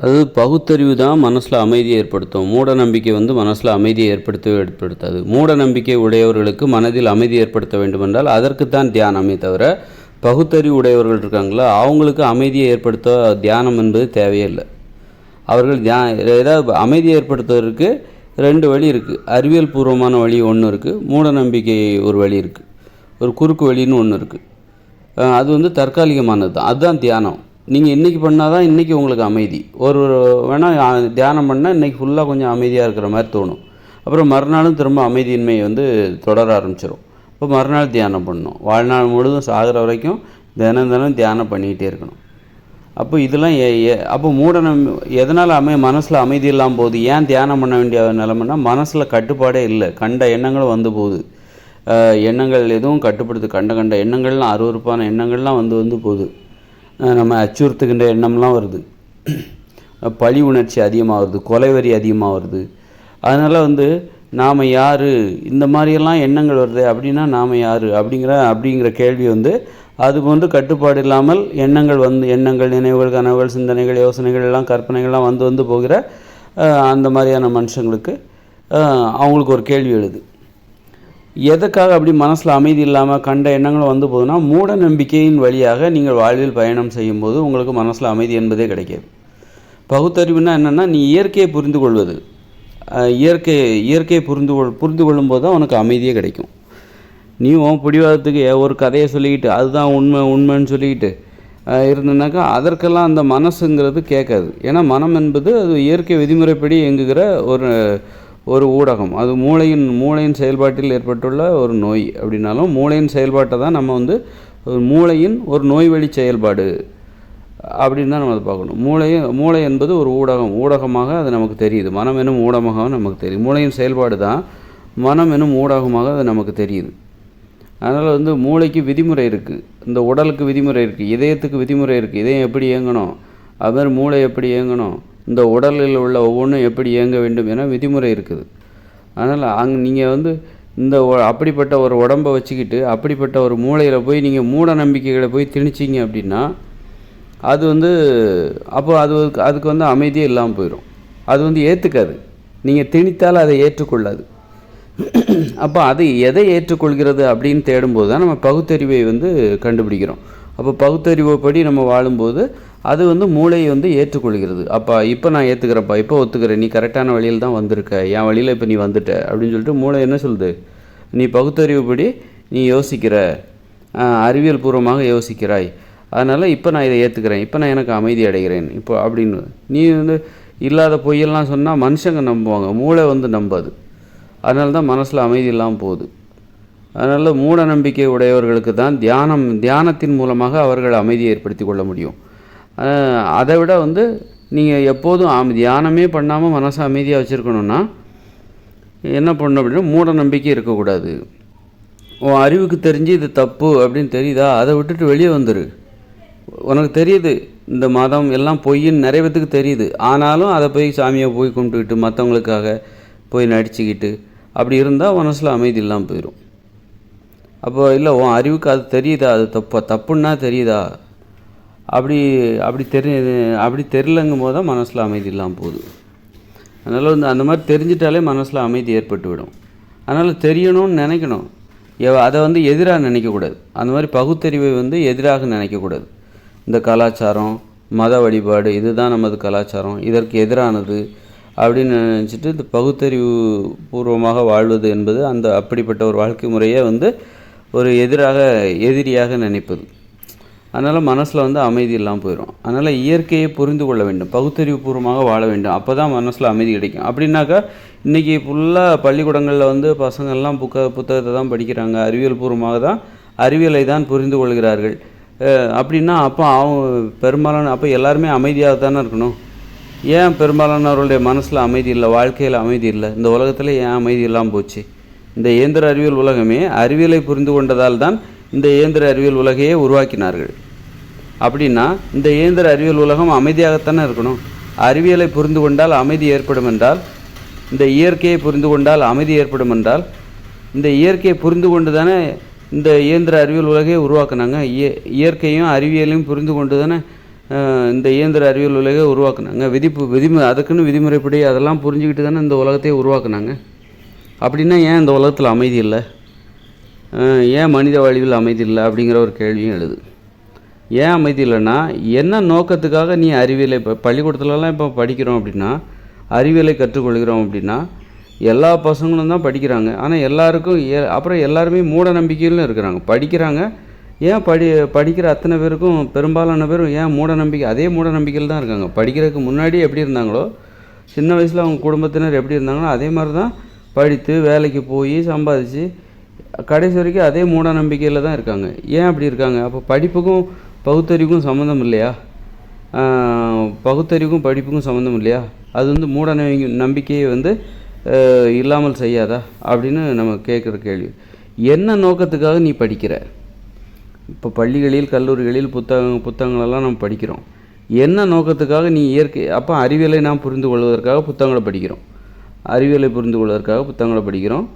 அது பகுத்தறிவு தான் மனசில் அமைதியை ஏற்படுத்தும். மூட நம்பிக்கை மனசில் அமைதியை ஏற்படுத்தாது. மூட நம்பிக்கை உடையவர்களுக்கு மனதில் அமைதி ஏற்படுத்த வேண்டுமென்றால் அதற்குத்தான் தியானமே தவிர, பகுத்தறிவு உடையவர்கள் இருக்காங்களா அவங்களுக்கு அமைதியை ஏற்படுத்த தியானம் என்பது தேவையே இல்லை. அவர்கள் ஏதாவது அமைதியை ஏற்படுத்துவதற்கு 2 வழி இருக்குது. அறிவியல் பூர்வமான வழி ஒன்று இருக்குது, மூட நம்பிக்கை ஒரு வழி இருக்குது, ஒரு குறுக்கு வழின்னு ஒன்று இருக்குது. அது தற்காலிகமானது தான். அதுதான் தியானம். நீங்கள் இன்றைக்கி பண்ணால் தான் இன்றைக்கி உங்களுக்கு அமைதி. ஒரு வேணால் தியானம் பண்ணால் இன்றைக்கி ஃபுல்லாக கொஞ்சம் அமைதியாக இருக்கிற மாதிரி தோணும். அப்புறம் மறுநாளும் திரும்ப அமைதியின்மை தொடர ஆரம்பிச்சிடும். இப்போ மறுநாள் தியானம் பண்ணணும். வாழ்நாள் முழுதும் சாகிற வரைக்கும் தினம் தியானம் பண்ணிக்கிட்டே இருக்கணும். அப்போ இதெல்லாம் அப்போ எதனால் மனசில் அமைதி இல்லாமல் போகுது? ஏன் தியானம் பண்ண வேண்டிய நிலைமைன்னா மனசில் கட்டுப்பாடே இல்லை. கண்ட எண்ணங்களும் போகுது. எண்ணங்கள் எதுவும் கட்டுப்படுத்து கண்ட எண்ணங்கள்லாம் அருவருப்பான எண்ணங்கள்லாம் போகுது. நம்ம அச்சுறுத்துகின்ற எண்ணம்லாம் வருது. பழி உணர்ச்சி அதிகமாக வருது, கொலைவரி அதிகமாக வருது. அதனால் நாம் யார், இந்த மாதிரியெல்லாம் எண்ணங்கள் வருது அப்படின்னா நாம் யார் அப்படிங்கிற கேள்வி அது கட்டுப்பாடு இல்லாமல் எண்ணங்கள் நினைவுகள் கனவுகள் சிந்தனைகள் யோசனைகள் எல்லாம் கற்பனைகள்லாம் போகிற அந்த மாதிரியான மனுஷங்களுக்கு அவங்களுக்கு ஒரு கேள்வி எழுது. எதுக்காக அப்படி மனசில் அமைதி இல்லாமல் கண்ட எண்ணங்களும் போகுதுன்னா மூட நம்பிக்கையின் வழியாக நீங்கள் வாழ்வில் பயணம் செய்யும்போது உங்களுக்கு மனசில் அமைதி என்பதே கிடைக்காது. பகுத்தறிவுனா என்னென்னா நீ இயற்கையை புரிந்து கொள்வது. இயற்கையை புரிந்து கொள்ளும்போது தான் உனக்கு அமைதியே கிடைக்கும். நீ உன் பிடிவாதத்துக்கு ஒரு கதையை சொல்லிக்கிட்டு அதுதான் உண்மைன்னு சொல்லிக்கிட்டு இருந்தனாக்கா அதற்கெல்லாம் அந்த மனசுங்கிறது கேட்காது. ஏன்னா மனம் என்பது அது இயற்கை விதிமுறைப்படி இயங்குகிற ஒரு ஊடகம். அது மூளையின் செயல்பாட்டில் ஏற்பட்டுள்ள ஒரு நோய். அப்படின்னாலும் மூளையின் செயல்பாட்டை தான் நம்ம மூளையின் ஒரு நோய் வழி செயல்பாடு அப்படின்னு தான் நம்ம அதை பார்க்கணும். மூளை என்பது ஒரு ஊடகமாக அது நமக்கு தெரியுது. மனம் எனும் ஊடகமாக நமக்கு தெரியுது. மூளையின் செயல்பாடு தான் மனம் எனும் ஊடகமாக அது நமக்கு தெரியுது. அதனால் மூளைக்கு விதிமுறை இருக்குது, இந்த உடலுக்கு விதிமுறை இருக்குது, இதயத்துக்கு விதிமுறை இருக்குது. இதயம் எப்படி இயங்கணும், அதுமாதிரி மூளை எப்படி இயங்கணும், இந்த உடலில் உள்ள ஒவ்வொன்றும் எப்படி இயங்க வேண்டும் என விதிமுறை இருக்குது. அதனால் நீங்கள் இந்த அப்படிப்பட்ட ஒரு உடம்பை வச்சுக்கிட்டு அப்படிப்பட்ட ஒரு மூளையில் போய் நீங்கள் மூட நம்பிக்கைகளை போய் திணிச்சிங்க அப்படின்னா அது அப்போ அதுக்கு அமைதியே இல்லாமல் போயிடும். அது ஏற்றுக்காது. நீங்கள் திணித்தால் அதை ஏற்றுக்கொள்ளாது. அப்போ அது எதை ஏற்றுக்கொள்கிறது அப்படின்னு தேடும்போது தான் நம்ம பகுத்தறிவை கண்டுபிடிக்கிறோம். அப்போ பகுத்தறிவுப்படி நம்ம வாழும்போது அது மூளையை ஏற்றுக்கொள்கிறது. அப்போ இப்போ நான் ஏற்றுக்கிறப்பா, இப்போ ஒத்துக்கிறேன், நீ கரெக்டான வழியில் தான் வந்திருக்க, என் வழியில் இப்போ நீ வந்துட்ட அப்படின்னு சொல்லிட்டு மூளை என்ன சொல்லுது, நீ பகுத்தறிவுப்படி நீ யோசிக்கிற, அறிவியல் பூர்வமாக யோசிக்கிறாய், அதனால் இப்போ நான் இதை ஏற்றுக்கிறேன், இப்போ நான் எனக்கு அமைதி அடைகிறேன் இப்போ அப்படின்னு. நீ இல்லாத பொய்யெல்லாம் சொன்னால் மனுஷங்க நம்புவாங்க, மூளை நம்பாது. அதனால தான் மனசில் அமைதி இல்லாமல் போகுது. அதனால் மூட நம்பிக்கை உடையவர்களுக்கு தான் தியானத்தின் மூலமாக அவர்கள் அமைதியை ஏற்படுத்தி கொள்ள முடியும். அதை விட நீங்கள் எப்போதும் தியானமே பண்ணாமல் மனசை அமைதியாக வச்சுருக்கணுன்னா என்ன பண்ணணும் அப்படின்னா மூட நம்பிக்கை இருக்கக்கூடாது. உன் அறிவுக்கு தெரிஞ்சு இது தப்பு அப்படின்னு தெரியுதா, அதை விட்டுட்டு வெளியே வந்துரு. உனக்கு தெரியுது இந்த மதம் எல்லாம் பொய்ன்னு நிறைய பேத்துக்கு தெரியுது. ஆனாலும் அதை போய் சாமியை போய் கும்பிட்டுக்கிட்டு மற்றவங்களுக்காக போய் நடிச்சுக்கிட்டு அப்படி இருந்தால் மனசில் அமைதி இல்லாமல் போயிடும். அப்போ இல்லை உன் அறிவுக்கு அது தெரியுதா, அது தப்புன்னா தெரியுதா, அப்படி தெரியலங்கும் போது தான் மனசில் அமைதி இல்லாமல் போகுது. அதனால் அந்த மாதிரி தெரிஞ்சிட்டாலே மனசில் அமைதி ஏற்பட்டு விடும். அதனால் தெரியணும்னு நினைக்கணும், அதை எதிராக நினைக்கக்கூடாது. அந்த மாதிரி பகுத்தறிவை எதிராக நினைக்கக்கூடாது. இந்த கலாச்சாரம் மத வழிபாடு இதுதான் நமது கலாச்சாரம், இதற்கு எதிரானது அப்படின்னு நினச்சிட்டு இந்த பகுத்தறிவு பூர்வமாக வாழ்வது என்பது அப்படிப்பட்ட ஒரு வாழ்க்கை முறையை ஒரு எதிரியாக நினைப்பது. அதனால் மனசில் அமைதி இல்லாமல் போயிடும். அதனால் இயற்கையை புரிந்து கொள்ள வேண்டும், பகுத்தறிவு பூர்வமாக வாழ வேண்டும். அப்போ தான் மனசில் அமைதி கிடைக்கும். அப்படின்னாக்கா இன்றைக்கி ஃபுல்லாக பள்ளிக்கூடங்களில் பசங்கள்லாம் புத்தகத்தை தான் படிக்கிறாங்க, அறிவியல் பூர்வமாக தான் அறிவியலை தான் புரிந்து கொள்கிறார்கள். அப்படின்னா அப்போ பெரும்பாலான அப்போ எல்லாருமே அமைதியாக தானே இருக்கணும். ஏன் பெரும்பாலானவர்களுடைய மனசில் அமைதி இல்லை, வாழ்க்கையில் அமைதி இல்லை, இந்த உலகத்தில் ஏன் அமைதி இல்லாமல் போச்சு? இந்த இயந்திர அறிவியல் உலகமே அறிவியலை புரிந்து கொண்டதால் தான் இந்த இயந்திர அறிவியல் உலகையே உருவாக்கினார்கள். அப்படின்னா இந்த இயந்திர அறிவியல் உலகம் அமைதியாகத்தானே இருக்கணும். அறிவியலை புரிந்து கொண்டால் அமைதி ஏற்படும் என்றால், இந்த இயற்கையை புரிந்து கொண்டால் அமைதி ஏற்படும் என்றால், இந்த இயற்கையை புரிந்து கொண்டு தானே இந்த இயந்திர அறிவியல் உலகையே உருவாக்குனாங்க. இயற்கையும் அறிவியலையும் புரிந்து கொண்டு தானே இந்த இயந்திர அறிவியல் உலகை உருவாக்குனாங்க. அதுக்குன்னு விதிமுறைப்படி அதெல்லாம் புரிஞ்சுக்கிட்டு தானே இந்த உலகத்தையே உருவாக்குனாங்க. அப்படின்னா ஏன் இந்த உலகத்தில் அமைதி இல்லை, ஏன் மனித வாழ்வில் அமைதி இல்லை அப்படிங்கிற ஒரு கேள்வியும் எழுது. ஏன் அமைதி இல்லைன்னா, என்ன நோக்கத்துக்காக நீ அறிவியலை இப்போ பள்ளிக்கூடத்துலலாம் இப்போ படிக்கிறோம் அப்படின்னா, அறிவியலை கற்றுக்கொள்கிறோம் அப்படின்னா, எல்லா பசங்களும் தான் படிக்கிறாங்க. ஆனால் எல்லாருக்கும் அப்புறம் எல்லாருமே மூட நம்பிக்கையிலும் இருக்கிறாங்க. படிக்கிறாங்க, ஏன் படிக்கிற அத்தனை பேருக்கும் பெரும்பாலான பேரும் ஏன் மூட நம்பிக்கை, அதே மூட நம்பிக்கையில் தான் இருக்காங்க. படிக்கிறதுக்கு முன்னாடி எப்படி இருந்தாங்களோ, சின்ன வயசில் அவங்க குடும்பத்தினர் எப்படி இருந்தாங்களோ அதே மாதிரி தான் படித்து வேலைக்கு போய் சம்பாதிச்சு கடைசி வரைக்கும் அதே மூட நம்பிக்கையில் தான் இருக்காங்க. ஏன் அப்படி இருக்காங்க? அப்போ படிப்புக்கும் பகுத்தறிவுக்கும் சம்மந்தம் இல்லையா? பகுத்தறிவுக்கும் படிப்புக்கும் சம்மந்தம் இல்லையா? அது மூட நம்பிக்கையை இல்லாமல் செய்யாதா அப்படின்னு நம்ம கேட்குற கேள்வி. என்ன நோக்கத்துக்காக நீ படிக்கிற? இப்போ பள்ளிகளில் கல்லூரிகளில் புத்தகங்களெல்லாம் நம்ம படிக்கிறோம். என்ன நோக்கத்துக்காக நீ அப்போ அறிவியலை நாம் புரிந்து கொள்வதற்காக புத்தகங்களை படிக்கிறோம். அறிவியலை புரிந்து கொள்வதற்காக புத்தகங்களை படிக்கிறோம்.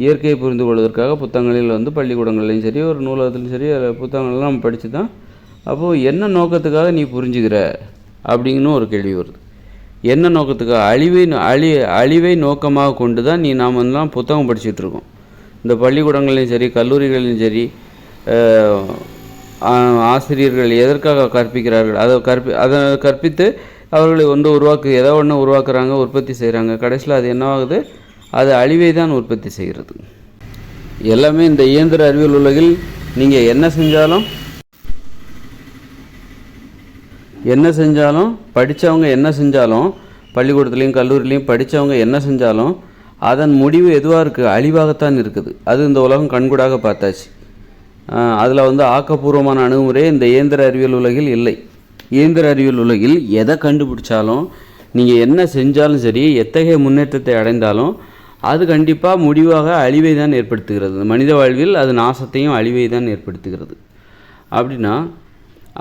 இயற்கையை புரிந்து கொள்வதற்காக புத்தகங்களில் பள்ளிக்கூடங்கள்லையும் சரி ஒரு நூலகத்துலையும் சரி புத்தகங்கள்லாம் நம்ம படித்து தான். அப்போது என்ன நோக்கத்துக்காக நீ புரிஞ்சுக்கிற அப்படிங்கன்னு ஒரு கேள்வி வருது. என்ன நோக்கத்துக்காக? அழிவை நோக்கமாக கொண்டு தான் நாம் புத்தகம் படிச்சுட்டு இருக்கோம். இந்த பள்ளிக்கூடங்கள்லையும் சரி கல்லூரிகளிலும் சரி ஆசிரியர்கள் எதற்காக கற்பிக்கிறார்கள்? அதை கற்பித்து அவர்களை ஏதோ ஒன்று உருவாக்குறாங்க, உற்பத்தி செய்கிறாங்க. கடைசியில் அது என்னவாகுது? அது அழிவை தான் உற்பத்தி செய்கிறது. எல்லாமே இந்த இயந்திர அறிவியல் உலகில் நீங்கள் என்ன செஞ்சாலும் படித்தவங்க என்ன செஞ்சாலும், பள்ளிக்கூடத்துலேயும் கல்லூரிலையும் படித்தவங்க என்ன செஞ்சாலும் அதன் முடிவு எதுவாக இருக்குது? அழிவாகத்தான் இருக்குது. அது இந்த உலகம் கண்கூடாக பார்த்தாச்சு. அதில் ஆக்கப்பூர்வமான அணுகுமுறை இந்த இயந்திர அறிவியல் உலகில் இல்லை. இயந்திர அறிவியல் உலகில் எதை கண்டுபிடிச்சாலும், நீங்கள் என்ன செஞ்சாலும் சரி, எத்தகைய முன்னேற்றத்தை அடைந்தாலும் அது கண்டிப்பாக முடிவாக அழிவை தான் ஏற்படுத்துகிறது. மனித வாழ்வில் அது நாசத்தையும் அழிவை தான் ஏற்படுத்துகிறது. அப்படின்னா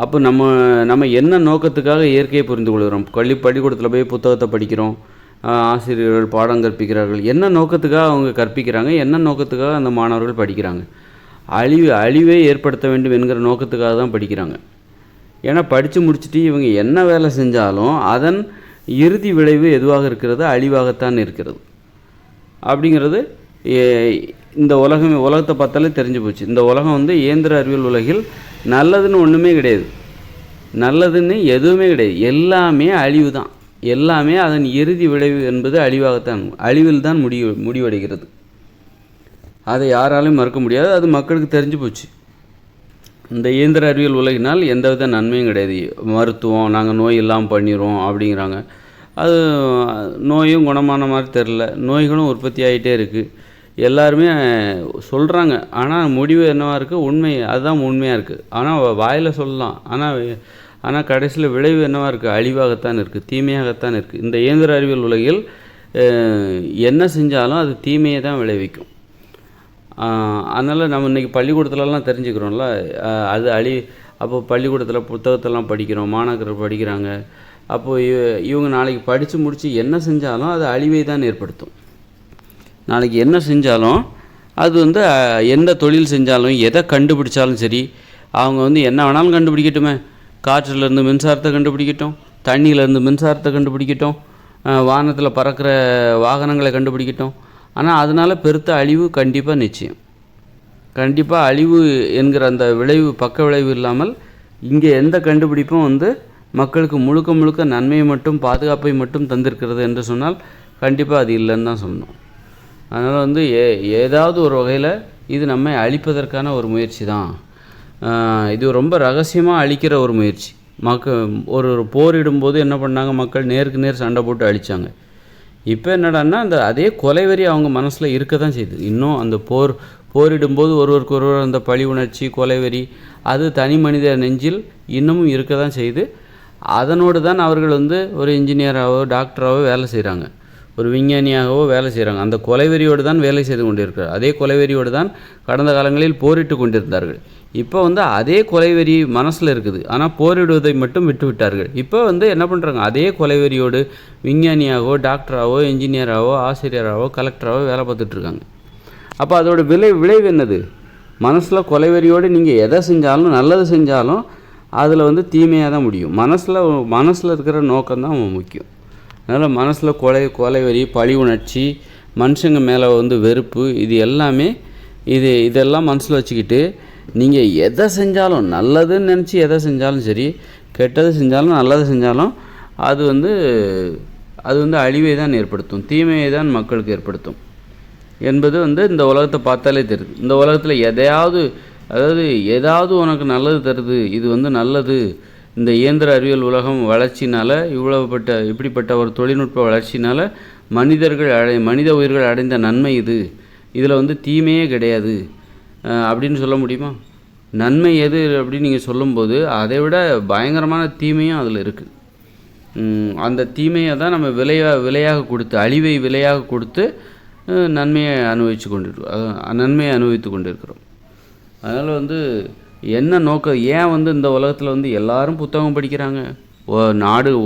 அப்போ நம்ம என்ன நோக்கத்துக்காக இயற்கையை புரிந்து கொள்கிறோம்? பள்ளிக்கூடத்தில் போய் புத்தகத்தை படிக்கிறோம், ஆசிரியர்கள் பாடம் கற்பிக்கிறார்கள். என்ன நோக்கத்துக்காக அவங்க கற்பிக்கிறாங்க? என்ன நோக்கத்துக்காக அந்த மாணவர்கள் படிக்கிறாங்க? அழிவை ஏற்படுத்த வேண்டும் என்கிற நோக்கத்துக்காக தான் படிக்கிறாங்க. ஏன்னா படித்து முடிச்சுட்டு இவங்க என்ன வேலை செஞ்சாலும் அதன் இறுதி விளைவு எதுவாக இருக்கிறது? அழிவாகத்தான் இருக்கிறது. அப்படிங்கிறது இந்த உலகத்தை பார்த்தாலே தெரிஞ்சு போச்சு. இந்த உலகம் இயந்திர அறிவியல் உலகில் நல்லதுன்னு ஒன்றுமே கிடையாது, நல்லதுன்னு எதுவுமே கிடையாது. எல்லாமே அழிவு தான். எல்லாமே அதன் இறுதி விளைவு என்பது அழிவில் தான் முடிவடைகிறது. அதை யாராலையும் மறுக்க முடியாது. அது மக்களுக்கு தெரிஞ்சு போச்சு. இந்த இயந்திர அறிவியல் உலகினால் எந்தவித நன்மையும் கிடையாது. மருத்துவம் நாங்கள் நோய் இல்லாமல் பண்ணிடுவோம் அப்படிங்கிறாங்க. அது நோயும் குணமான மாதிரி தெரில. நோய்களும் உற்பத்தி ஆகிட்டே இருக்குது. எல்லாருமே சொல்கிறாங்க. ஆனால் முடிவு என்னவாக இருக்குது? அதுதான் உண்மையாக இருக்குது. ஆனால் வாயில் சொல்லலாம். ஆனால் கடைசியில் விளைவு என்னவாக இருக்குது? அழிவாகத்தான் இருக்குது, தீமையாகத்தான் இருக்குது. இந்த இயந்திர அறிவியல் உலகில் என்ன செஞ்சாலும் அது தீமையை தான் விளைவிக்கும். அதனால் நம்ம இன்றைக்கி பள்ளிக்கூடத்துலலாம் தெரிஞ்சுக்கிறோம்ல, அது அப்போ பள்ளிக்கூடத்தில் புத்தகத்தெல்லாம் படிக்கிறோம், மாணாக்கர்கள் படிக்கிறாங்க. அப்போது இவங்க நாளைக்கு படித்து முடித்து என்ன செஞ்சாலும் அது அழிவை தான் ஏற்படுத்தும். நாளைக்கு என்ன செஞ்சாலும் அது எந்த தொழில் செஞ்சாலும் எதை கண்டுபிடிச்சாலும் சரி, அவங்க என்ன வேணாலும் கண்டுபிடிக்கட்டுமே. காற்றுலேருந்து மின்சாரத்தை கண்டுபிடிக்கட்டும், தண்ணியிலேருந்து மின்சாரத்தை கண்டுபிடிக்கட்டும், வானத்தில் பறக்கிற வாகனங்களை கண்டுபிடிக்கட்டும். ஆனால் அதனால் பெருத்த அழிவு கண்டிப்பாக நிச்சயம். கண்டிப்பாக அழிவு என்கிற அந்த விளைவு, பக்க விளைவு இல்லாமல் இங்கே எந்த கண்டுபிடிப்பும் மக்களுக்கு முழுக்க நன்மையை மட்டும் பாதுகாப்பை மட்டும் தந்திருக்கிறது என்று சொன்னால் கண்டிப்பாக அது இல்லைன்னு தான் சொல்லணும். அதனால் ஏதாவது ஒரு வகையில் இது நம்மை அழிப்பதற்கான ஒரு முயற்சி தான். இது ரொம்ப ரகசியமாக அழிக்கிற ஒரு முயற்சி. ஒரு போரிடும்போது என்ன பண்ணாங்க? மக்கள் நேருக்கு நேர் சண்டை போட்டு அழித்தாங்க. இப்போ என்னடான்னா அதே கொலைவெறி அவங்க மனசில் இருக்க தான் செய்யுது. இன்னும் அந்த போரிடும்போது ஒருவருக்கு ஒருவர் அந்த பழி உணர்ச்சி, கொலைவெறி அது தனி மனித நெஞ்சில் இன்னமும் இருக்க தான் செய்யுது. அதனோடு தான் அவர்கள் ஒரு இன்ஜினியராகவோ டாக்டராகவோ வேலை செய்கிறாங்க, ஒரு விஞ்ஞானியாகவோ வேலை செய்கிறாங்க. அந்த கொலைவெறியோடு தான் வேலை செய்து கொண்டிருக்கிறார். அதே கொலைவெறியோடு தான் கடந்த காலங்களில் போரிட்டு கொண்டிருந்தார்கள். இப்போ அதே கொலைவெறி மனசில் இருக்குது. ஆனால் போரிடுவதை மட்டும் விட்டுவிட்டார்கள். இப்போ என்ன பண்ணுறாங்க? அதே கொலைவெறியோடு விஞ்ஞானியாகவோ டாக்டராகவோ இன்ஜினியராகவோ ஆசிரியராகவோ கலெக்டராகவோ வேலை பார்த்துட்ருக்காங்க. அப்போ அதோட விளைவு என்னது? மனசில் கொலைவெறியோடு நீங்கள் எதை செஞ்சாலும், நல்லது செஞ்சாலும் அதில் வந்து தீமையாக தான் முடியும். மனசில் இருக்கிற நோக்கம் தான் முக்கியம். அதனால் மனசில் கொலை வெறி, பழி உணர்ச்சி, மனுஷங்க மேலே வந்து வெறுப்பு, இது எல்லாமே இதெல்லாம் மனசில் வச்சுக்கிட்டு நீங்கள் எதை செஞ்சாலும், நல்லதுன்னு நினச்சி எதை செஞ்சாலும் சரி, கெட்டது செஞ்சாலும் நல்லது செஞ்சாலும் அது வந்து அழிவை தான் ஏற்படுத்தும், தீமையை தான் மக்களுக்கு ஏற்படுத்தும் என்பது வந்து இந்த உலகத்தை பார்த்தாலே தெரியுது. இந்த உலகத்தில் ஏதாவது உனக்கு நல்லது தருது, இது வந்து நல்லது. இந்த இயந்திர அறிவியல் உலகம் வளர்ச்சினால், இப்படிப்பட்ட ஒரு தொழில்நுட்ப வளர்ச்சினால் மனித உயிர்கள் அடைந்த நன்மை இதில் வந்து தீமையே கிடையாது அப்படின்னு சொல்ல முடியுமா? நன்மை எது அப்படின்னு நீங்கள் சொல்லும்போது அதை விட பயங்கரமான தீமையும் அதில் இருக்குது. அந்த தீமையை தான் நம்ம விலையாக கொடுத்து, அழிவை விலையாக கொடுத்து நன்மையை அனுபவித்து கொண்டிருக்கிறோம். அதனால் வந்து என்ன நோக்கம், ஏன் வந்து இந்த உலகத்தில் வந்து எல்லாரும் புத்தகம் படிக்கிறாங்க?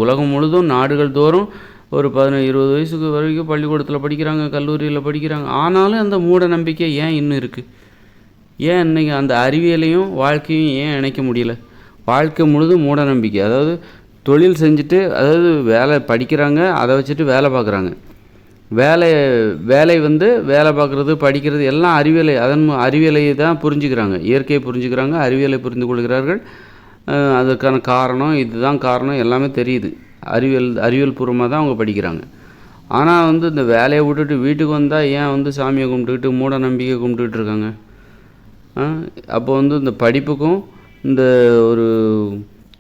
உலகம் முழுதும் நாடுகள் தோறும் ஒரு 15-20 வயசுக்கு வரைக்கும் பள்ளிக்கூடத்தில் படிக்கிறாங்க, கல்லூரியில் படிக்கிறாங்க. ஆனாலும் அந்த மூட நம்பிக்கை ஏன் இன்னும் இருக்குது? ஏன் இன்றைக்கி அந்த அறிவியலையும் வாழ்க்கையும் ஏன் இணைக்க முடியல? வாழ்க்கை முழுதும் மூட நம்பிக்கை. அதாவது தொழில் செஞ்சுட்டு, வேலை படிக்கிறாங்க, அதை வச்சுட்டு வேலை பார்க்குறாங்க. வேலை வந்து வேலை பார்க்குறது, படிக்கிறது எல்லாம் அறிவியலை தான் புரிஞ்சுக்கிறாங்க, இயற்கையை புரிஞ்சுக்கிறாங்க, அறிவியலை புரிந்து கொள்கிறார்கள். அதுக்கான காரணம் இதுதான் காரணம் எல்லாமே தெரியுது. அறிவியல் பூர்வமாக தான் அவங்க படிக்கிறாங்க. ஆனால் வந்து இந்த வேலையை விட்டுட்டு வீட்டுக்கு வந்தால் ஏன் வந்து சாமியை கும்பிட்டுக்கிட்டு மூட நம்பிக்கை கும்பிட்டுக்கிட்டு இருக்காங்க? அப்போ வந்து இந்த படிப்புக்கும் இந்த ஒரு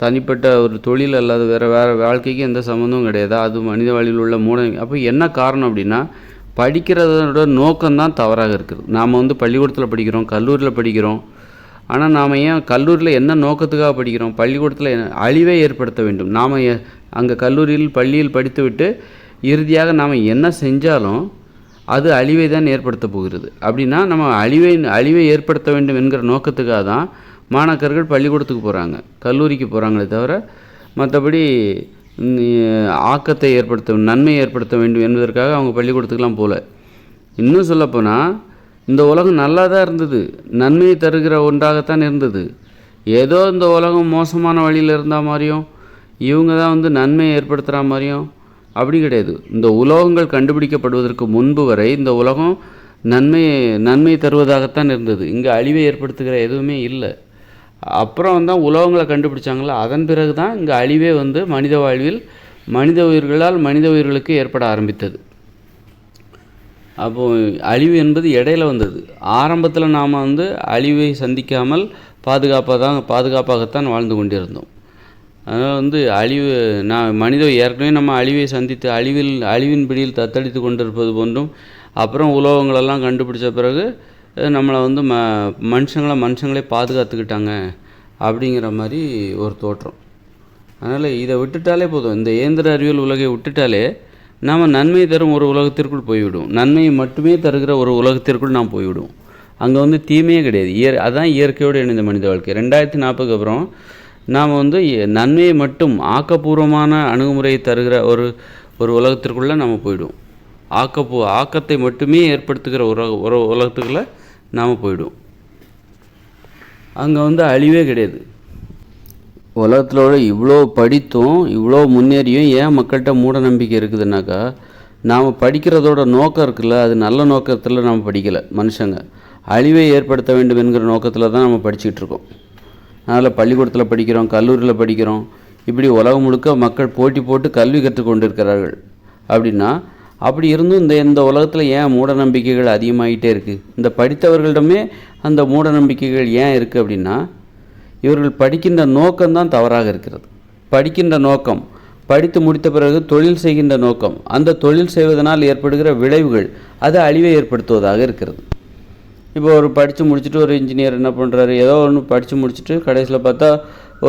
தனிப்பட்ட ஒரு தொழில் அல்லாத வேறு வாழ்க்கைக்கு எந்த சம்மந்தமும் கிடையாது. அது மனித வாழ்வில் உள்ள அப்போ என்ன காரணம் அப்படின்னா, படிக்கிறதோட நோக்கம்தான் தவறாக இருக்குது. நாம் வந்து பள்ளிக்கூடத்தில் படிக்கிறோம், கல்லூரியில் படிக்கிறோம். ஆனால் நாம் ஏன் கல்லூரியில் என்ன நோக்கத்துக்காக படிக்கிறோம்? பள்ளிக்கூடத்தில் அழிவை ஏற்படுத்த வேண்டும். நாம் அங்கே பள்ளியில் படித்துவிட்டு இறுதியாக நாம் என்ன செஞ்சாலும் அது அழிவை தான் ஏற்படுத்த போகிறது. அப்படின்னா நம்ம அழிவை ஏற்படுத்த வேண்டும் என்கிற நோக்கத்துக்காக தான் மாணாக்கர்கள் பள்ளிக்கூடத்துக்கு போகிறாங்க, கல்லூரிக்கு போகிறாங்களே தவிர மற்றபடி ஆக்கத்தை நன்மையை ஏற்படுத்த வேண்டும் என்பதற்காக அவங்க பள்ளிக்கூடத்துக்கெலாம் போகல. இன்னும் சொல்லப்போனால் இந்த உலகம் நல்லா தான் இருந்தது, நன்மையை தருகிற ஒன்றாகத்தான் இருந்தது. ஏதோ இந்த உலகம் மோசமான வழியில் இருந்தால் மாதிரியும், இவங்க தான் வந்து நன்மையை ஏற்படுத்துகிற மாதிரியும் அப்படி கிடையாது. இந்த உலோகங்கள் கண்டுபிடிக்கப்படுவதற்கு முன்பு வரை இந்த உலகம் நன்மை தருவதாகத்தான் இருந்தது. இங்கே அழிவை ஏற்படுத்துகிற எதுவுமே இல்லை. அப்புறம் தான் உலோகங்களை கண்டுபிடிச்சாங்களா, அதன் பிறகு தான் இங்கே அழிவே வந்து மனித வாழ்வில் மனித உயிர்களுக்கு ஏற்பட ஆரம்பித்தது. அப்போது அழிவு என்பது இடையில வந்தது. ஆரம்பத்தில் நாம் வந்து அழிவை சந்திக்காமல் பாதுகாப்பாகத்தான் வாழ்ந்து கொண்டிருந்தோம். அதனால் வந்து ஏற்கனவே நம்ம அழிவை சந்தித்து அழிவின் பிடியில் தத்தளித்து கொண்டிருப்பது போன்றும், அப்புறம் உலோகங்களெல்லாம் கண்டுபிடிச்ச பிறகு நம்மளை வந்து மனுஷங்களே பாதுகாத்துக்கிட்டாங்க அப்படிங்கிற மாதிரி ஒரு தோற்றம். அதனால் இதை விட்டுட்டாலே போதும், இந்த இயந்திர அறிவியல் உலகை விட்டுட்டாலே நாம் நன்மை தரும் ஒரு உலகத்திற்குள் போய்விடும். நன்மையை மட்டுமே தருகிற ஒரு உலகத்திற்குள் நாம் போய்விடுவோம். அங்கே வந்து தீமையே கிடையாது. அதுதான் இயற்கையோடு இணைந்த மனித வாழ்க்கை. 2040 அப்புறம் நாம் வந்து நன்மையை மட்டும் ஆக்கப்பூர்வமான அணுகுமுறையை தருகிற ஒரு உலகத்திற்குள்ளே நம்ம போய்விடுவோம். ஆக்கத்தை மட்டுமே ஏற்படுத்துகிற ஒரு உலகத்துக்குள்ளே நாம் போய்விடுவோம். அங்கே வந்து அழிவே கிடையாது. உலகத்தில் இவ்வளோ படித்தும் இவ்வளோ முன்னேறியும் ஏன் மக்கள்கிட்ட மூட நம்பிக்கை இருக்குதுன்னாக்கா, நாம் படிக்கிறதோட நோக்கம் இருக்குல்ல, அது நல்ல நோக்கத்தில் நாம் படிக்கலை. மனுஷங்க அழிவை ஏற்படுத்த வேண்டும் என்கிற நோக்கத்தில் தான் நம்ம படிச்சுக்கிட்டு இருக்கோம். அதனால் பள்ளிக்கூடத்தில் படிக்கிறோம், கல்லூரியில் படிக்கிறோம், இப்படி உலகம் முழுக்க மக்கள் போட்டி போட்டு கல்வி கற்றுக்கொண்டு இருக்கிறார்கள். அப்படின்னா அப்படி இருந்தும் இந்த உலகத்தில் ஏன் மூட நம்பிக்கைகள் அதிகமாகிட்டே இருக்குது? இந்த படித்தவர்களிடமே அந்த மூட நம்பிக்கைகள் ஏன் இருக்குது அப்படின்னா, இவர்கள் படிக்கின்ற நோக்கம்தான் தவறாக இருக்கிறது. படிக்கின்ற நோக்கம், படித்து முடித்த பிறகு தொழில் செய்கின்ற நோக்கம், அந்த தொழில் செய்வதனால் ஏற்படுகிற விளைவுகள் அது அழிவை ஏற்படுத்துவதாக இருக்கிறது. இப்போ ஒரு படித்து முடிச்சுட்டு ஒரு இன்ஜினியர் என்ன பண்ணுறாரு, ஏதோ ஒன்று படித்து முடிச்சுட்டு கடைசியில் பார்த்தா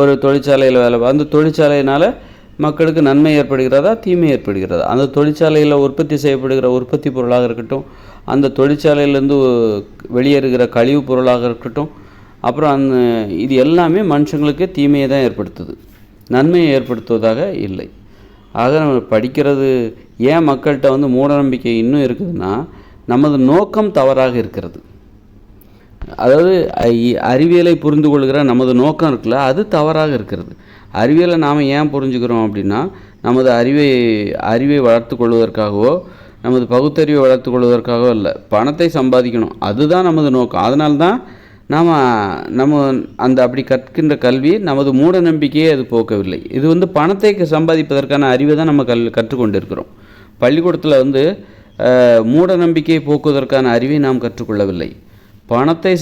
ஒரு தொழிற்சாலையில் அந்த தொழிற்சாலையினால் மக்களுக்கு நன்மை ஏற்படுகிறதா தீமை ஏற்படுகிறதா? அந்த தொழிற்சாலையில் உற்பத்தி செய்யப்படுகிற உற்பத்தி பொருளாக இருக்கட்டும், அந்த தொழிற்சாலையிலேருந்து வெளியேறுகிற கழிவு பொருளாக இருக்கட்டும், அப்புறம் இது எல்லாமே மனுஷங்களுக்கு தீமையை தான் ஏற்படுத்துது, நன்மையை ஏற்படுத்துவதாக இல்லை. ஆக நம்ம படிக்கிறது ஏன் மக்கள்கிட்ட வந்து மூடநம்பிக்கை இன்னும் இருக்குதுன்னா, நமது நோக்கம் தவறாக இருக்கிறது. அதாவது அறிவியலை புரிந்து கொள்கிற நமது நோக்கம் இருக்குல்ல, அது தவறாக இருக்கிறது. அறிவியலை நாம் ஏன் புரிஞ்சுக்கிறோம் அப்படின்னா, நமது அறிவை வளர்த்து கொள்வதற்காகவோ நமது பகுத்தறிவை வளர்த்து கொள்வதற்காகவோ இல்லை, பணத்தை சம்பாதிக்கணும், அதுதான் நமது நோக்கம். அதனால்தான் நம்ம அப்படி கற்கின்ற கல்வி நமது மூட நம்பிக்கையே அது போக்கவில்லை. இது பணத்தை சம்பாதிப்பதற்கான அறிவை தான் நம்ம கற்றுக்கொண்டு இருக்கிறோம். பள்ளிக்கூடத்தில் மூட நம்பிக்கையை போக்குவதற்கான அறிவை நாம் கற்றுக்கொள்ளவில்லை. பணத்தை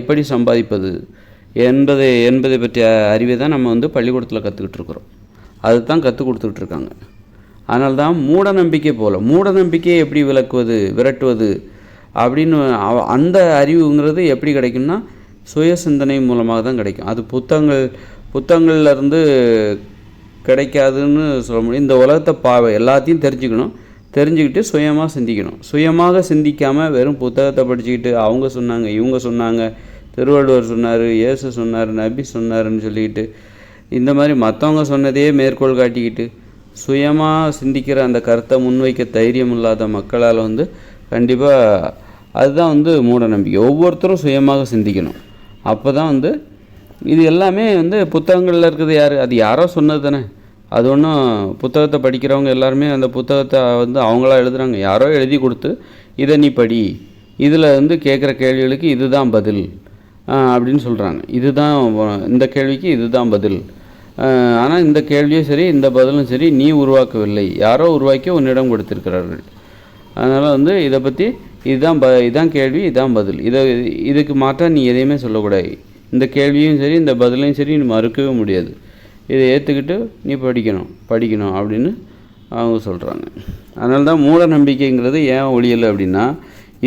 எப்படி சம்பாதிப்பது என்பதை பற்றிய அறிவை தான் நம்ம பள்ளிக்கூடத்தில் கற்றுக்கிட்டு இருக்கிறோம். அதுதான் கற்றுக் கொடுத்துக்கிட்டு இருக்காங்க. அதனால தான் மூட நம்பிக்கை போல், மூட நம்பிக்கையை எப்படி விரட்டுவது அப்படின்னு அந்த அறிவுங்கிறது எப்படி கிடைக்கும்னா சுய சிந்தனை மூலமாக தான் கிடைக்கும். அது புத்தகங்கள்லேருந்து கிடைக்காதுன்னு சொல்ல முடியும். இந்த உலகத்தை எல்லாத்தையும் தெரிஞ்சுக்கிட்டு சுயமாக சிந்திக்கணும். சுயமாக சிந்திக்காமல் வெறும் புத்தகத்தை படிச்சுக்கிட்டு அவங்க சொன்னாங்க, இவங்க சொன்னாங்க, திருவள்ளுவர் சொன்னார், இயேசு சொன்னார், நபி சொன்னார்னு சொல்லிக்கிட்டு இந்த மாதிரி மற்றவங்க சொன்னதையே மேற்கோள் காட்டிக்கிட்டு சுயமாக சிந்திக்கிற அந்த கருத்தை முன்வைக்க தைரியம் இல்லாத மக்களால் கண்டிப்பாக அதுதான் மூட நம்பிக்கை. ஒவ்வொருத்தரும் சுயமாக சிந்திக்கணும். அப்போ தான் இது எல்லாமே புத்தகங்களில் இருக்கிறது அது யாரோ சொன்னது தானே. அது ஒன்றும் புத்தகத்தை படிக்கிறவங்க எல்லாருமே அந்த புத்தகத்தை அவங்களா எழுதுகிறாங்க. யாரோ எழுதி கொடுத்து இதை நீ படி, இதில் கேட்குற கேள்விகளுக்கு இதுதான் பதில் அப்படின்னு சொல்கிறாங்க. இந்த கேள்விக்கு இதுதான் பதில். ஆனால் இந்த கேள்வியும் சரி இந்த பதிலும் சரி நீ உருவாக்கவில்லை, யாரோ உருவாக்கி உன்னிடம் கொடுத்திருக்கிறார்கள். அதனால் இதை பற்றி இதுதான் கேள்வி, இதுதான் பதில், இதுக்கு மாற்ற நீ எதையுமே சொல்லக்கூடாது. இந்த கேள்வியும் சரி இந்த பதிலையும் சரி நீ மறுக்கவே முடியாது. இதை ஏற்றுக்கிட்டு நீ படிக்கணும் அப்படின்னு அவங்க சொல்கிறாங்க. அதனால தான் மூட நம்பிக்கைங்கிறது ஏன் ஒழியலை அப்படின்னா,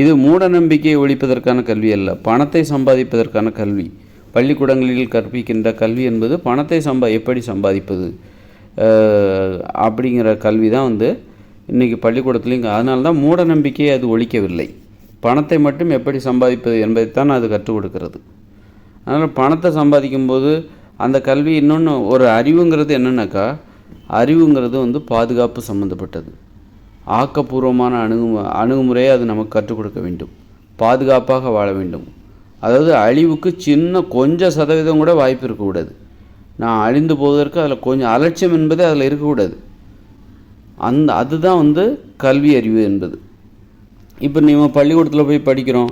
இது மூட நம்பிக்கையை ஒழிப்பதற்கான கல்வி அல்ல, பணத்தை சம்பாதிப்பதற்கான கல்வி. பள்ளிக்கூடங்களில் கற்பிக்கின்ற கல்வி என்பது பணத்தை எப்படி சம்பாதிப்பது அப்படிங்கிற கல்வி தான் இன்றைக்கி பள்ளிக்கூடத்துலேயும். அதனால தான் மூட நம்பிக்கையை அது ஒழிக்கவில்லை, பணத்தை மட்டும் எப்படி சம்பாதிப்பது என்பதைத்தான் அது கற்றுக் கொடுக்கிறது. அதனால் பணத்தை சம்பாதிக்கும்போது அந்த கல்வி இன்னொன்று ஒரு அறிவுங்கிறது என்னென்னாக்கா, அறிவுங்கிறது பாதுகாப்பு சம்மந்தப்பட்டது. ஆக்கப்பூர்வமான அணுகுமுறையை அது நமக்கு கற்றுக் கொடுக்க வேண்டும். பாதுகாப்பாக வாழ வேண்டும். அதாவது அழிவுக்கு கொஞ்சம் சதவீதம் கூட வாய்ப்பு இருக்கக்கூடாது. நான் அழிந்து போவதற்கு அதில் கொஞ்சம் அலட்சியம் என்பதே அதில் இருக்கக்கூடாது. அதுதான் கல்வி அறிவு என்பது. இப்போ நம்ம பள்ளிக்கூடத்தில் போய் படிக்கிறோம்,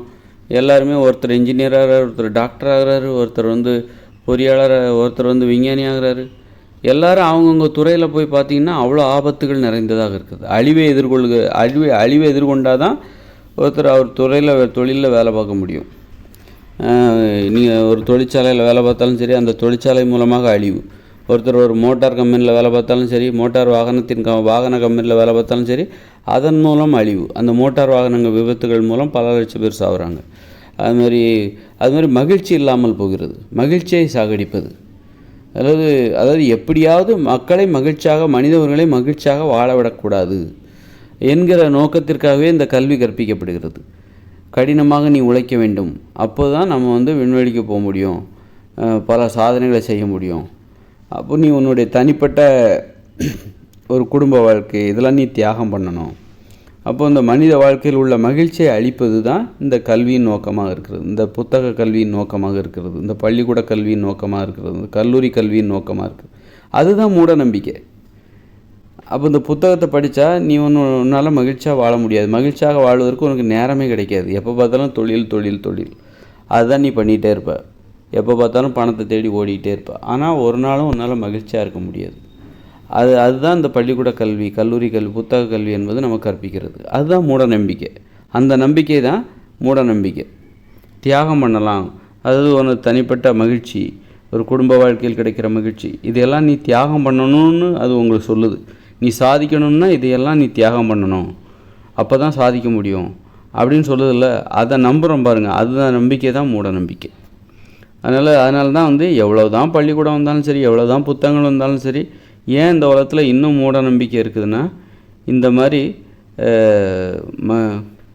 எல்லாருமே ஒருத்தர் இன்ஜினியர் ஆகிறார், ஒருத்தர் டாக்டர் ஆகிறாரு, ஒருத்தர் பொறியாளர், ஒருத்தர் விஞ்ஞானி ஆகிறாரு. எல்லோரும் அவங்கவுங்க துறையில் போய் பார்த்திங்கன்னா அவ்வளோ ஆபத்துகள் நிறைந்ததாக இருக்குது. அழிவை எதிர்கொண்டால் தான் ஒருத்தர் அவர் தொழிலில் வேலை பார்க்க முடியும். நீங்கள் ஒரு தொழிற்சாலையில் வேலை பார்த்தாலும் சரி, அந்த தொழிற்சாலை மூலமாக அழிவு. ஒருத்தர் ஒரு மோட்டார் கம்பெனியில் வேலை பார்த்தாலும் சரி, மோட்டார் வாகன கம்பெனியில் வேலை பார்த்தாலும் சரி, அதன் மூலம் அழிவு. அந்த மோட்டார் வாகனங்கள் விபத்துகள் மூலம் பல லட்சம் பேர் சாகுறாங்க. அதுமாதிரி மகிழ்ச்சி இல்லாமல் போகிறது, மகிழ்ச்சியை சாகடிப்பது. அதாவது எப்படியாவது மனிதவர்களை மகிழ்ச்சியாக வாழவிடக்கூடாது என்கிற நோக்கத்திற்காகவே இந்த கல்வி கற்பிக்கப்படுகிறது. கடினமாக நீ உழைக்க வேண்டும், அப்போ தான் நம்ம விண்வெளிக்கு போக முடியும், பல சாதனைகளை செய்ய முடியும். அப்போ நீ உன்னுடைய தனிப்பட்ட ஒரு குடும்ப வாழ்க்கை இதெல்லாம் நீ தியாகம் பண்ணணும். அப்போ இந்த மனித வாழ்க்கையில் உள்ள மகிழ்ச்சியை அளிப்பது தான் இந்த கல்வியின் நோக்கமாக இருக்கிறது, இந்த புத்தக கல்வியின் நோக்கமாக இருக்கிறது, இந்த பள்ளிக்கூட கல்வியின் நோக்கமாக இருக்கிறது, இந்த கல்லூரி கல்வியின் நோக்கமாக இருக்குது. அதுதான் மூட நம்பிக்கை. அப்போ இந்த புத்தகத்தை படித்தா நீ உன்னால் மகிழ்ச்சியாக வாழ முடியாது, மகிழ்ச்சியாக வாழ்வதற்கு உனக்கு நேரமே கிடைக்காது. எப்போ பார்த்தாலும் தொழில் அதுதான் நீ பண்ணிகிட்டே இருப்ப, எப்போ பார்த்தாலும் பணத்தை தேடி ஓடிக்கிட்டே இருப்ப. ஆனால் ஒரு நாளும் உன்னால் மகிழ்ச்சியாக இருக்க முடியாது. அதுதான் இந்த பள்ளிக்கூட கல்வி, கல்லூரி கல்வி, புத்தக கல்வி என்பது நமக்கு கற்பிக்கிறது. அதுதான் மூட நம்பிக்கை. அந்த நம்பிக்கை தான் மூட நம்பிக்கை. தியாகம் பண்ணலாம், அதாவது ஒரு தனிப்பட்ட மகிழ்ச்சி, ஒரு குடும்ப வாழ்க்கையில் கிடைக்கிற மகிழ்ச்சி, இதையெல்லாம் நீ தியாகம் பண்ணணும்னு அது உங்களுக்கு சொல்லுது. நீ சாதிக்கணும்னா இதையெல்லாம் நீ தியாகம் பண்ணணும், அப்போ தான் சாதிக்க முடியும் அப்படின்னு சொல்லுதில்ல. அதை நம்புகிறோம் பாருங்கள், அதுதான் நம்பிக்கை தான் மூட நம்பிக்கை. அதனால தான் எவ்வளோ தான் பள்ளிக்கூடம் வந்தாலும் சரி, எவ்வளோ தான் புத்தகங்கள் வந்தாலும் சரி, ஏன் இந்த உலகத்தில் இன்னும் மூட நம்பிக்கை இருக்குதுன்னா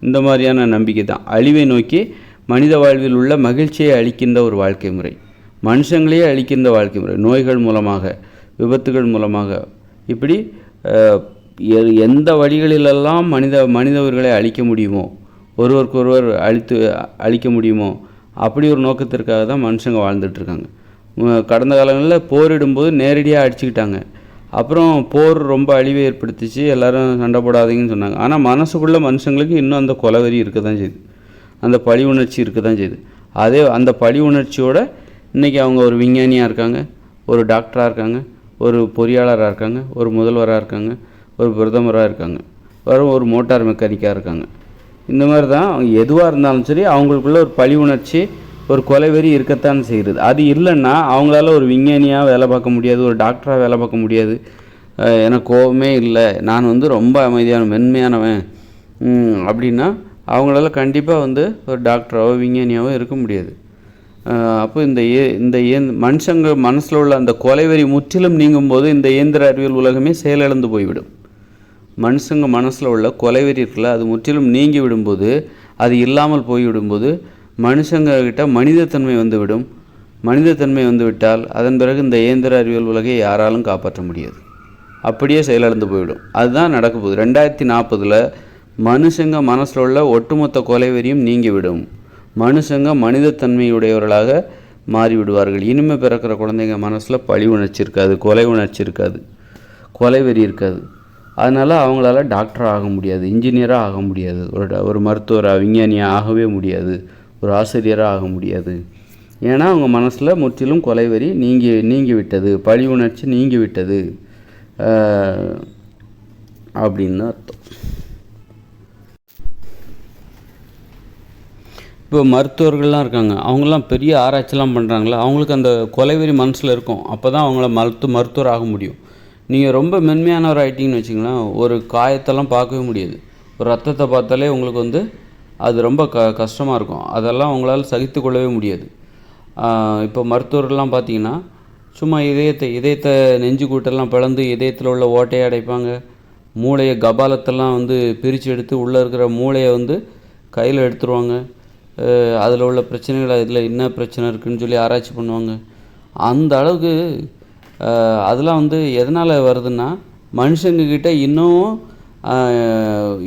இந்த மாதிரியான நம்பிக்கை தான். அழிவை நோக்கி மனித வாழ்வில் உள்ள மகிழ்ச்சியை அளிக்கின்ற ஒரு வாழ்க்கை முறை, மனுஷங்களையே அளிக்கின்ற வாழ்க்கை முறை, நோய்கள் மூலமாக, விபத்துகள் மூலமாக, இப்படி எந்த வழிகளிலெல்லாம் மனிதவர்களை அழிக்க முடியுமோ, ஒருவருக்கொருவர் அழிக்க முடியுமோ அப்படி ஒரு நோக்கத்திற்காக தான் மனுஷங்க வாழ்ந்துட்டுருக்காங்க. கடந்த காலங்களில் போரிடும்போது நேரடியாக அடிச்சுக்கிட்டாங்க. அப்புறம் போர் ரொம்ப அழிவை ஏற்படுத்திச்சு, எல்லோரும் சண்டை போடாதீங்கன்னு சொன்னாங்க. ஆனால் மனசுக்குள்ளே மனுஷங்களுக்கு இன்னும் அந்த கொலவெறி இருக்க தான் செய்யுது, அந்த பழி உணர்ச்சி இருக்க தான் செய்யுது. அதே அந்த பழி உணர்ச்சியோடு இன்றைக்கி அவங்க ஒரு விஞ்ஞானியாக இருக்காங்க, ஒரு டாக்டராக இருக்காங்க, ஒரு பொறியாளராக இருக்காங்க, ஒரு முதல்வராக இருக்காங்க, ஒரு பிரதமராக இருக்காங்க, ஒரு மோட்டார் மெக்கானிக்காக இருக்காங்க. இந்த மாதிரி தான் எதுவாக இருந்தாலும் சரி அவங்களுக்குள்ள ஒரு பழி உணர்ச்சி, ஒரு கொலைவெறி இருக்கத்தான் செய்கிறது. அது இல்லைன்னா அவங்களால ஒரு விஞ்ஞானியாக வேலை பார்க்க முடியாது, ஒரு டாக்டராக வேலை பார்க்க முடியாது. எனக்கு கோபமே இல்லை, நான் ரொம்ப அமைதியான மென்மையானவன் அப்படின்னா அவங்களால கண்டிப்பாக ஒரு டாக்டராகவோ விஞ்ஞானியாகவோ இருக்க முடியாது. அப்போ இந்த மனுஷங்க மனசில் உள்ள அந்த கொலைவெறி முற்றிலும் நீங்கும்போது இந்த இயந்திர அறிவியல் உலகமே செயலிழந்து போய்விடும். மனுஷங்க மனசில் உள்ள கொலைவெறி இருக்குல்ல, அது முற்றிலும் நீங்கி விடும்போது, அது இல்லாமல் போய்விடும்போது மனுஷங்கக்கிட்ட மனிதத்தன்மை வந்துவிடும். மனிதத்தன்மை வந்துவிட்டால் அதன் பிறகு இந்த இயந்திர அறிவியல் உலகை யாராலும் காப்பாற்ற முடியாது, அப்படியே செயலிழந்து போய்விடும். அதுதான் நடக்க போகுது. 2040 மனுஷங்க மனசில் உள்ள ஒட்டுமொத்த கொலைவெறியும் நீங்கிவிடும். மனுஷங்க மனிதத்தன்மையுடையவர்களாக மாறிவிடுவார்கள். இனிமேல் பிறக்கிற குழந்தைங்க மனசில் பழி உணர்ச்சி இருக்காது, கொலை உணர்ச்சி இருக்காது, கொலைவெறி இருக்காது. அதனால் அவங்களால டாக்டராக ஆக முடியாது, இன்ஜினியராக ஆக முடியாது, ஒரு மருத்துவராக விஞ்ஞானியாக ஆகவே முடியாது, ஒரு ஆசிரியராக ஆக முடியாது. ஏன்னா அவங்க மனசில் முற்றிலும் கொலைவெறி நீங்கி விட்டது, பழி உணர்ச்சி நீங்கி விட்டது அப்படின்னு அர்த்தம். இப்போ மருத்துவர்கள்லாம் இருக்காங்க, அவங்களாம் பெரிய ஆராய்ச்சிலாம் பண்ணுறாங்களா, அவங்களுக்கு அந்த கொலைவெறி மனசில் இருக்கும். அப்போ தான் அவங்கள மருத்துவர் ஆக முடியும். நீங்கள் ரொம்ப மென்மையானவர் ஆகிட்டிங்கன்னு வச்சிங்களேன், ஒரு காயத்தெல்லாம் பார்க்கவே முடியாது. ஒரு ரத்தத்தை பார்த்தாலே உங்களுக்கு அது ரொம்ப கஷ்டமாக இருக்கும். அதெல்லாம் உங்களால் சகித்து கொள்ளவே முடியாது. இப்போ மருத்துவர்கள்லாம் பார்த்தீங்கன்னா சும்மா இதயத்தை நெஞ்சு கூட்டெல்லாம் பிளந்து இதயத்தில் உள்ள ஓட்டையை அடைப்பாங்க. மூளையை கபாலத்தெல்லாம் பிரித்து எடுத்து உள்ளே இருக்கிற மூளையை கையில் எடுத்துருவாங்க. அதில் உள்ள பிரச்சனைகள், அதில் என்ன பிரச்சனை இருக்குதுன்னு சொல்லி ஆராய்ச்சி பண்ணுவாங்க. அந்த அளவுக்கு அதெல்லாம் எதனால் வருதுன்னா மனுஷங்கக்கிட்ட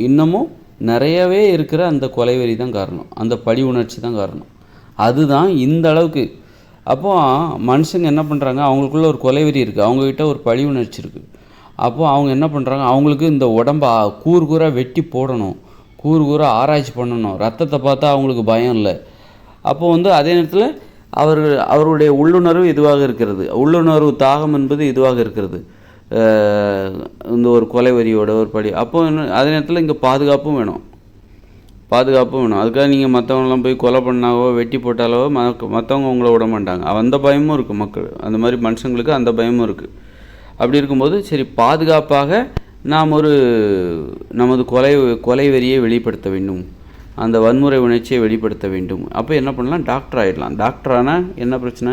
இன்னமும் நிறையவே இருக்கிற அந்த கொலைவெறி தான் காரணம், அந்த பழி உணர்ச்சி தான் காரணம். அதுதான் இந்த அளவுக்கு. அப்போது மனுஷங்க என்ன பண்ணுறாங்க, அவங்களுக்குள்ள ஒரு கொலைவெறி இருக்குது, அவங்கக்கிட்ட ஒரு பழி உணர்ச்சி இருக்குது. அப்போது அவங்க என்ன பண்ணுறாங்க, அவங்களுக்கு இந்த உடம்பை கூறாக வெட்டி போடணும், கூறாக ஆராய்ச்சி பண்ணணும். ரத்தத்தை பார்த்தா அவங்களுக்கு பயம் இல்லை. அப்போது அதே நேரத்தில் அவருடைய உள்ளுணர்வு இதுவாக இருக்கிறது, உள்ளுணர்வு தாகம் என்பது இதுவாக இருக்கிறது, இந்த ஒரு கொலைவெறியோட ஒரு படி. அப்போ அதே நேரத்தில் இங்கே பாதுகாப்பும் வேணும். அதுக்காக நீங்கள் மற்றவங்களாம் போய் கொலை பண்ணாவோ வெட்டி போட்டாலோ மற்றவங்க உங்களை விட மாட்டாங்க. அந்த பயமும் இருக்குது மக்கள், அந்த மாதிரி மனுஷங்களுக்கு அந்த பயமும் இருக்குது. அப்படி இருக்கும்போது சரி, பாதுகாப்பாக நாம் நமது கொலைவெறியை வெளிப்படுத்த வேண்டும், அந்த வன்முறை உணர்ச்சியை வெளிப்படுத்த வேண்டும். அப்போ என்ன பண்ணலாம், டாக்டர் ஆகிடலாம். டாக்டர் ஆனால் என்ன பிரச்சனை,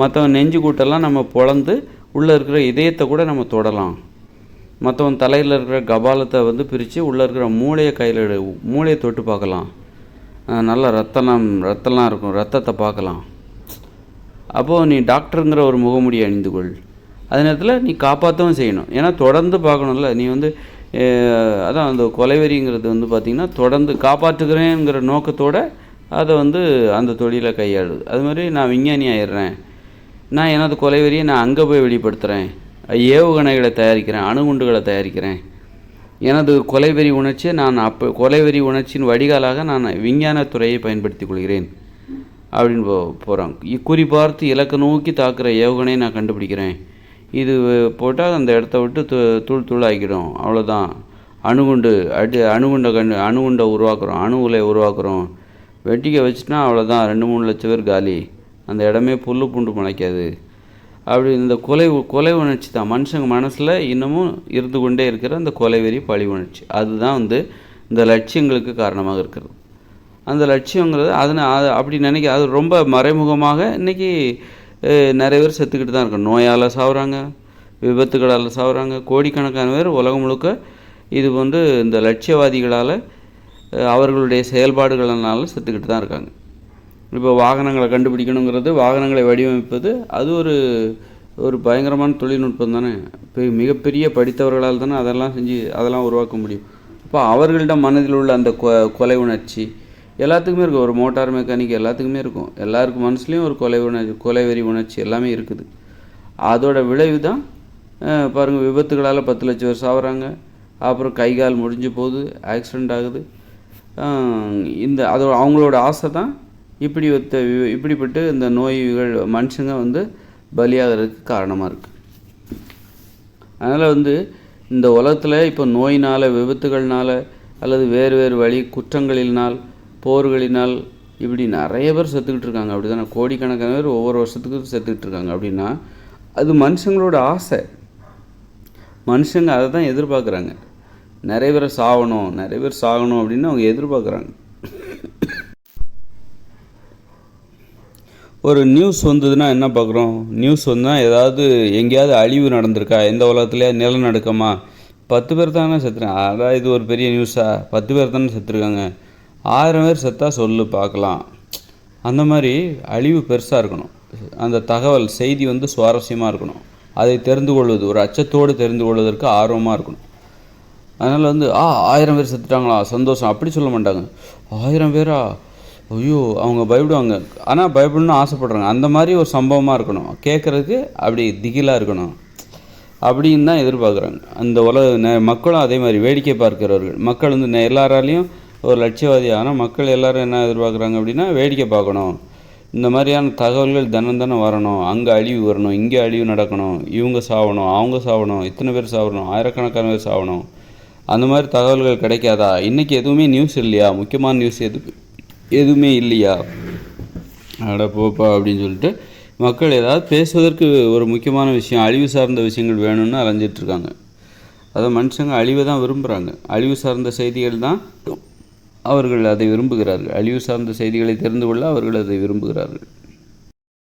மற்றவங்க நெஞ்சு கூட்டெல்லாம் நம்ம பொழந்து உள்ளே இருக்கிற இதயத்தை கூட நம்ம தொடலாம். மற்றவன் தலையில் இருக்கிற கபாலத்தை பிரித்து உள்ளே இருக்கிற மூளையை தொட்டு பார்க்கலாம். நல்லா ரத்தம்லாம் இருக்கும், ரத்தத்தை பார்க்கலாம். அப்போது நீ டாக்டருங்கிற ஒரு முகமூடி அணிந்து கொள். அதே நேரத்தில் நீ காப்பாற்றவும் செய்யணும். ஏன்னா தொடர்ந்து பார்க்கணும்ல. நீ அதான் அந்த கொலைவெறிங்கிறது பார்த்திங்கன்னா தொடர்ந்து காப்பாற்றுகிறேங்கிற நோக்கத்தோடு அதை அந்த தொழிலை கையாளுது. அது மாதிரி நான் விஞ்ஞானி ஆயிடுறேன், நான் எனது கொலைவெறியை நான் அங்கே போய் வெளிப்படுத்துகிறேன், ஏவுகணைகளை தயாரிக்கிறேன், அணுகுண்டுகளை தயாரிக்கிறேன், எனது கொலைவெறி உணர்ச்சியை நான் கொலைவெறி உணர்ச்சியின் வடிகாலாக நான் விஞ்ஞானத்துறையை பயன்படுத்தி கொள்கிறேன் அப்படின்னு போகிறாங்க. குறிப்பார்த்து இலக்கை நோக்கி தாக்குற ஏவுகணையை நான் கண்டுபிடிக்கிறேன், இது போட்டால் அந்த இடத்த விட்டு தூள் ஆக்கிடும், அவ்வளோதான். அணுகுண்டை உருவாக்குறோம், அணு உலையை உருவாக்குறோம், வெட்டிக்க வச்சுட்டா அவ்வளோதான், 2-3 லட்சம் பேர் காலி, அந்த இடமே புல்லு பூண்டு முளைக்காது. அப்படி இந்த கொலை உணர்ச்சி தான் மனுஷங்க மனசில் இன்னமும் இருந்து கொண்டே இருக்கிற அந்த கொலைவெறி பழி உணர்ச்சி. அதுதான் இந்த லட்சியங்களுக்கு காரணமாக இருக்கிறது. அந்த லட்சியங்கிறது அப்படி அது ரொம்ப மறைமுகமாக இன்றைக்கி நிறைய பேர் செத்துக்கிட்டு தான் இருக்காங்க. நோயால் சாகுறாங்க, விபத்துகளால் சாகுறாங்க, கோடிக்கணக்கான பேர் உலகம் முழுக்க இது இந்த லட்சியவாதிகளால் அவர்களுடைய செயல்பாடுகளினால செத்துக்கிட்டு தான் இருக்காங்க. இப்போ வாகனங்களை கண்டுபிடிக்கணுங்கிறது, வாகனங்களை வடிவமைப்பது, அது ஒரு பயங்கரமான தொழில்நுட்பம் தானே. இப்போ மிகப்பெரிய படித்தவர்களால் தானே அதெல்லாம் உருவாக்க முடியும். அப்போ அவர்களிடம் மனதில் உள்ள அந்த கொலை உணர்ச்சி, எல்லாத்துக்குமே இருக்கும். ஒரு மோட்டார் மெக்கானிக் எல்லாத்துக்குமே இருக்கும். எல்லாருக்கும் மனசுலேயும் ஒரு கொலைவெறி உணர்ச்சி எல்லாமே இருக்குது. அதோட விளைவு தான் பாருங்கள், விபத்துகளால் 10 லட்சம் பேர் சாகுறாங்க. அப்புறம் கை கால் முடிஞ்சு போகுது, ஆக்சிடெண்ட் ஆகுது. அவங்களோட ஆசை தான் இப்படிப்பட்டு இந்த நோய்கள் மனுஷங்க பலியாகிறதுக்கு காரணமாக இருக்குது. அதனால் இந்த உலகத்தில் இப்போ நோயினால், விபத்துகள்னால், அல்லது வேறு வேறு குற்றங்களினால், போர்களினால் இப்படி நிறைய பேர் செத்துக்கிட்டு இருக்காங்க. அப்படி தானே கோடிக்கணக்கான பேர் ஒவ்வொரு வருஷத்துக்கும் செத்துக்கிட்டு இருக்காங்க. அப்படின்னா அது மனுஷங்களோட ஆசை. மனுஷங்க அதை தான் எதிர்பார்க்குறாங்க. நிறைய பேர் சாகணும் அப்படின்னு அவங்க எதிர்பார்க்குறாங்க. ஒரு நியூஸ் வந்ததுன்னா என்ன பார்க்குறோம்? நியூஸ் வந்தால் ஏதாவது எங்கேயாவது அழிவு நடந்திருக்கா, எந்த உலகத்துலேயே நிலநடுக்கமா, 10 பேர் தானே செத்துருக்காங்க. அதான் இது ஒரு பெரிய நியூஸா? 10 பேர் தானே செத்துருக்காங்க. 1000 பேர் செத்தா சொல்லு பார்க்கலாம். அந்த மாதிரி அழிவு பெருசாக இருக்கணும். அந்த தகவல் செய்தி சுவாரஸ்யமாக இருக்கணும். அதை தெரிந்து கொள்வது, ஒரு அச்சத்தோடு தெரிந்து கொள்வதற்கு ஆர்வமாக இருக்கணும். அதனால் 1000 பேர் செத்துட்டாங்களா, சந்தோஷம், அப்படி சொல்ல மாட்டாங்க. 1000 பேரா, ஐயோ, அவங்க பயப்படுவாங்க. ஆனால் பயப்படணும்னு ஆசைப்படுறாங்க. அந்த மாதிரி ஒரு சம்பவமாக இருக்கணும். கேட்குறதுக்கு அப்படி திகிலாக இருக்கணும் அப்படின்னு தான் எதிர்பார்க்குறாங்க. அந்த மக்களும் அதே மாதிரி வேடிக்கை பார்க்கிறவர்கள். மக்கள் எல்லாராலையும் ஒரு லட்சியவாதி. ஆனால் மக்கள் எல்லோரும் என்ன எதிர்பார்க்குறாங்க அப்படின்னா, வேடிக்கை பார்க்கணும். இந்த மாதிரியான தகவல்கள் தினம் வரணும். அங்கே அழிவு வரணும், இங்கே அழிவு நடக்கணும், இவங்க சாகணும், அவங்க சாகணும், இத்தனை பேர் சாகணும், ஆயிரக்கணக்கான பேர் சாகணும். அந்த மாதிரி தகவல்கள் கிடைக்காதா? இன்றைக்கி எதுவுமே நியூஸ் இல்லையா? முக்கியமான நியூஸ் எதுவுமே இல்லையா? போப்பா அப்படின்னு சொல்லிட்டு மக்கள் ஏதாவது பேசுவதற்கு ஒரு முக்கியமான விஷயம், அழிவு சார்ந்த விஷயங்கள் வேணும்னு அலைஞ்சிட்ருக்காங்க. அதை மனுஷங்க அழிவை தான் விரும்புகிறாங்க. அழிவு சார்ந்த செய்திகள் தான் அவர்கள் அதை விரும்புகிறார்கள். அழிவு சார்ந்த செய்திகளை தெரிந்து கொள்ள அவர்கள் அதை விரும்புகிறார்கள்.